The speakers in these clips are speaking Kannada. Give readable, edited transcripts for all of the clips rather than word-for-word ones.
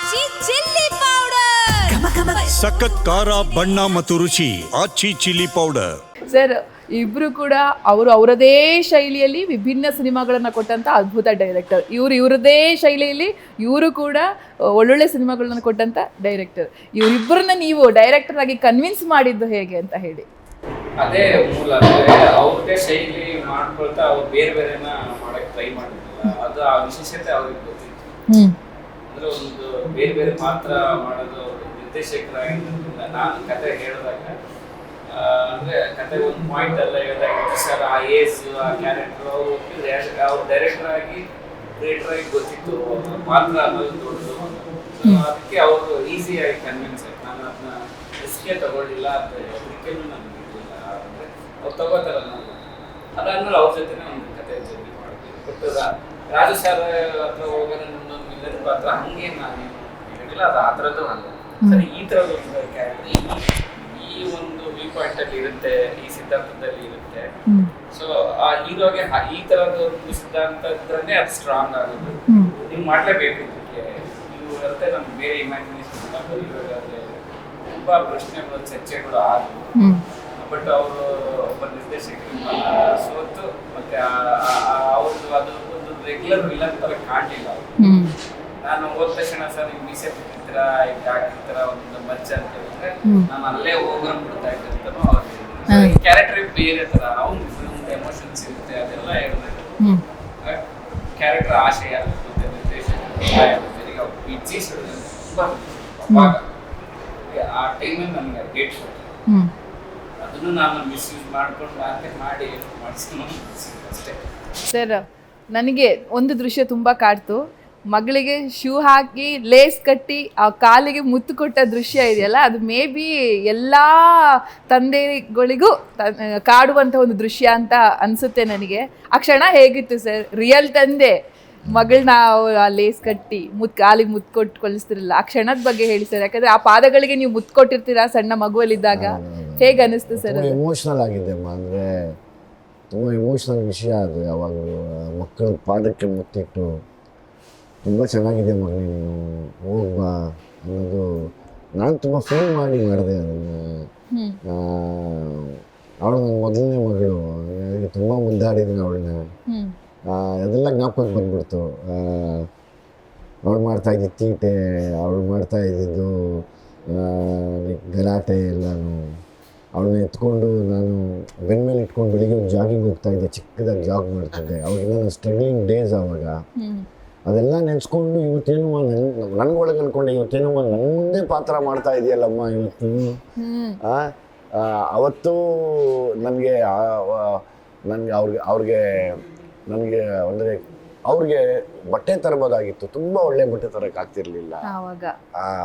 ಆಚಿ ಚಿಲ್ಲಿ ಪೌಡರ್ ಸಖತ್ ಖಾರ ಬಣ್ಣ ಮತ್ತು ರುಚಿ ಆಚಿ ಚಿಲ್ಲಿ ಪೌಡರ್. ಸರ್ ಇಬ್ರು ಕೂಡ ಅವರದೇ ಶೈಲಿಯಲ್ಲಿ ವಿಭಿನ್ನ ಸಿನಿಮಾಗಳನ್ನ ಕೊಟ್ಟಂತ ಅದ್ಭುತ ಡೈರೆಕ್ಟರ್. ಇವರದೇ ಶೈಲಿಯಲ್ಲಿ ಇವರು ಕೂಡ ಒಳ್ಳೊಳ್ಳೆ ಸಿನಿಮಾಗಳನ್ನ ಕೊಟ್ಟಂತ ಡೈರೆಕ್ಟರ್. ಇವರಿಬ್ಬರನ್ನ ನೀವು ಡೈರೆಕ್ಟರ್ ಆಗಿ ಕನ್ವಿನ್ಸ್ ಮಾಡಿದ್ದು ಹೇಗೆ ಅಂತ ಹೇಳಿ. ಅದೇ ಮೂಲ ಅವ್ರದೇ ಶೈಲಿ ಮಾಡ್ಕೊಳ್ತಾ ಅವ್ರು ಬೇರೆ ಬೇರೆನ ಮಾಡಕ್ ಟ್ರೈ ಮಾಡಿದ್ರಲ್ಲ, ಅದು ಆ ವಿಶೇಷತೆ ಅವ್ರಿಗೆ ಗೊತ್ತಿತ್ತು. ಅಂದ್ರೆ ಒಂದು ಬೇರೆ ಬೇರೆ ಪಾತ್ರ ಮಾಡೋದು ನಿರ್ದೇಶಕರಾಗಿ ನಾನು ಕತೆ ಹೇಳಿದಾಗ ಅಂದ್ರೆ ಕತೆ ಒಂದು ಪಾಯಿಂಟ್ ಎಲ್ಲ ಹೇಳಿದಾಗ ಸರ್ ಆ ಏಜ್ ಆ ಕ್ಯಾರೆಕ್ಟರ್ ಅವ್ರು ಡೈರೆಕ್ಟರ್ ಆಗಿ ಕ್ರಿಯೇಟರ್ ಆಗಿ ಗೊತ್ತಿತ್ತು ಪಾತ್ರ ಅನ್ನೋದು ದೊಡ್ಡದು. ಅದಕ್ಕೆ ಅವರು ಈಸಿಯಾಗಿ ಕನ್ವಿನ್ಸ್ ಆಯ್ತು. ನಾನು ಅದನ್ನ ರಿಸ್ಕೇ ತಗೊಳ್ಳಿಲ್ಲ, ಅದಕ್ಕೆ ನನಗೆ ಇರಲಿಲ್ಲ. ಅಂದರೆ ಅವ್ರು ತಗೋತಾರಲ್ಲ, ಅದಾದ್ಮೇಲೆ ಅವ್ರ ಜೊತೆನೇ ಒಂದು ಕತೆ ಜರ್ನಿ ಮಾಡ್ತೀವಿ. ಬಟ್ ರಾಜು ಸರ್ ಹತ್ರ ಹೋಗೋಣ ನನ್ನೊಂದು ವಿಲ್ಲನ್ ಪಾತ್ರ ಹಂಗೆ ನಾನು ಹೇಳಿಲ್ಲ, ಅದು ಆ ಥರದ್ದು ಅಲ್ಲ. ಸರಿ, ಈ ಥರದ್ದು ಒಂದು ಕ್ಯಾರೆಕ್ಟರ್ ಈ ಒಂದು ವ್ಯೂ ಪಾಯಿಂಟ್ ಅಲ್ಲಿ ಇರುತ್ತೆ, ಈ ಸಿದ್ಧಾಂತದಲ್ಲಿ ಇರುತ್ತೆ. ಸೊ ಆ ಹೀರೋಗೆ ಈ ತರದ ಒಂದು ಸಿದ್ಧಾಂತ ಇದ್ರೇ ಅದು ಸ್ಟ್ರಾಂಗ್ ಆಗೋದು. ನೀವು ಮಾಡ್ಲೇಬೇಕು. ಇದಕ್ಕೆ ನೀವು ಇರುತ್ತೆ ನಮ್ಗೆ ಬೇರೆ ಇಮ್ಯಾಜಿನೇಷನ್ ಬರೀಬೇಕಾದ್ರೆ ತುಂಬಾ ಪ್ರಶ್ನೆಗಳು ಚರ್ಚೆಗಳು ಆದವು. ಬಟ್ ಅವರು ಒಬ್ಬ ನಿರ್ದೇಶಕರಿಂದ ಸೋತು ಮತ್ತೆ ಅವ್ರದ್ದು ಅದು ಒಂದು ರೆಗ್ಯುಲರ್ ವಿಲನ್ ತರ ಕಾಣಲಿಲ್ಲ. ನಾನು ಹೋದ ತಕ್ಷಣ ಸರ್ ನೀವು ಮೀಸೆ ಬಿಟ್ಟಿರ್ತೀರಾ, ಈಗ ಹಾಕಿರ್ತೀರ ಒಂದು ಮಚ್ಚ ಅಂತ ಹೇಳಿದ್ರೆ ನಾನು ಅಲ್ಲೇ ಹೋಗೋನ್ ಬಿಡ್ತಾ ಇದ್ದಂತಾನು ಅವ್ರಿಗೆ ಕ್ಯಾರೆಕ್ಟರ್ ಬೇರೆ ತರ ಅವ್ನು ಎಮೋಷನ್ಸ್ ಇರುತ್ತೆ, ಅದೆಲ್ಲ ಹೇಳಿದ್ರೆ ಕ್ಯಾರೆಕ್ಟರ್ ಆಶಯ ಮತ್ತೆ ನಿರ್ದೇಶಕ ಇಜ್ಜಿ ತುಂಬಾ ಆ ಟೈಮಲ್ಲಿ ನನಗೆ ಡೇಟ್ ಕೊಟ್ಟು ಅದನ್ನು ನಾನು ಮಿಸ್ಯೂಸ್ ಮಾಡ್ಕೊಂಡು ಮಾಡಿ ಮಾಡಿಸ್ಕೊಂಡು ಅಷ್ಟೇ. ಸರ್ ನನಗೆ ಒಂದು ದೃಶ್ಯ ತುಂಬ ಕಾಡ್ತು. ಮಗಳಿಗೆ ಶೂ ಹಾಕಿ ಲೇಸ್ ಕಟ್ಟಿ ಆ ಕಾಲಿಗೆ ಮುತ್ತು ಕೊಟ್ಟ ದೃಶ್ಯ ಇದೆಯಲ್ಲ, ಅದು ಮೇ ಬಿ ಎಲ್ಲ ತಂದೆಗಳಿಗೂ ಕಾಡುವಂಥ ಒಂದು ದೃಶ್ಯ ಅಂತ ಅನಿಸುತ್ತೆ ನನಗೆ. ಆ ಕ್ಷಣ ಹೇಗಿತ್ತು ಸರ್? ರಿಯಲ್ ತಂದೆ ಮಗಳನ್ನ ಆ ಲೇಸ್ ಕಟ್ಟಿ ಕಾಲಿಗೆ ಮುತ್ತು ಕೊಟ್ಟು ಕಳಿಸ್ತಿರಲ್ಲ, ಆ ಕ್ಷಣದ ಬಗ್ಗೆ ಹೇಳಿ ಸರ್. ಯಾಕಂದರೆ ಆ ಪಾದಗಳಿಗೆ ನೀವು ಮುತ್ತು ಕೊಟ್ಟಿರ್ತೀರಾ ಸಣ್ಣ ಮಗುವಲ್ಲಿದ್ದಾಗ. ಹೇಗೆ ಅನಿಸ್ತು ಸರ್? ಎಮೋಷ್ನಲ್ ಆಗಿದೆ ಅಮ್ಮ. ಅಂದರೆ ತುಂಬ ಎಮೋಷ್ನಲ್ ವಿಷಯ ಅದು. ಯಾವಾಗ ಮಕ್ಕಳ ಪಾದಕ್ಕೆ ಮುತ್ತಿಟ್ಟು ತುಂಬ ಚೆನ್ನಾಗಿದೆ ಮಗನೇ ನೀನು ಹೋಗ್ಬಾ ಅನ್ನೋದು ನಾನು ತುಂಬ ಫೀಲ್ ಮಾಡಿ ಮಾಡಿದೆ ಅದನ್ನು. ಅವಳು ನನ್ನ ಮೊದಲನೇ ಮಗಳು, ನನಗೆ ತುಂಬ ಮುದ್ದಾಡಿದ್ದೀನಿ ಅವಳನ್ನ. ಅದೆಲ್ಲ ಜ್ಞಾಪಕ ಬಂದ್ಬಿಡ್ತು. ಅವಳು ಮಾಡ್ತಾಯಿದ್ದ ತೀಟೆ, ಅವಳು ಮಾಡ್ತಾಯಿದ್ದು ಗಲಾಟೆ ಎಲ್ಲನೂ. ಅವಳನ್ನ ಎತ್ಕೊಂಡು ನಾನು ಬೆನ್ನ ಮೇಲೆ ಇಟ್ಕೊಂಡು ಬೆಳಿಗ್ಗೆ ಒಂದು ಜಾಗಿಂಗ್ ಹೋಗ್ತಾಯಿದ್ದೆ, ಚಿಕ್ಕದಾಗಿ ಜಾಗ್ ಮಾಡ್ತಿದ್ದೆ. ಅವಾಗೆಲ್ಲ ನಾನು ಸ್ಟ್ರಗ್ಲಿಂಗ್ ಡೇಸ್ ಆವಾಗ. ಅದೆಲ್ಲ ನೆನೆಸ್ಕೊಂಡು ಇವತ್ತೇನೋ ನನಗೊಳಗೆ ಅಂದ್ಕೊಂಡೆ, ಇವತ್ತೇನೋ ನನ್ನ ಮುಂದೆ ಪಾತ್ರ ಮಾಡ್ತಾ ಇದೆಯಲ್ಲಮ್ಮ ಇವತ್ತು. ಅವತ್ತು ನನಗೆ ನನಗೆ ಅಂದರೆ ಅವ್ರಿಗೆ ಬಟ್ಟೆ ತರಬೋದಾಗಿತ್ತು, ತುಂಬ ಒಳ್ಳೆ ಬಟ್ಟೆ ತರಕ್ಕೆ ಆಗ್ತಿರ್ಲಿಲ್ಲ.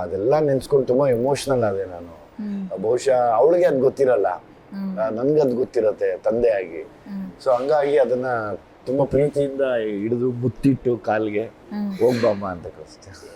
ಅದೆಲ್ಲ ನೆನೆಸ್ಕೊಂಡು ತುಂಬ ಎಮೋಷ್ನಲ್ ಆದೆ ನಾನು. ಬಹುಶಃ ಅವಳಿಗೆ ಅದು ಗೊತ್ತಿರಲ್ಲ, ನನಗೆ ಅದು ಗೊತ್ತಿರತ್ತೆ ತಂದೆಯಾಗಿ. ಸೊ ಹಂಗಾಗಿ ಅದನ್ನ ತುಂಬ ಪ್ರೀತಿಯಿಂದ ಹಿಡಿದು ಮುತ್ತಿಟ್ಟು ಕಾಲಿಗೆ ಹೋಗ್ಬಮ್ಮ ಅಂತ ಕಳಿಸ್ತೇನೆ.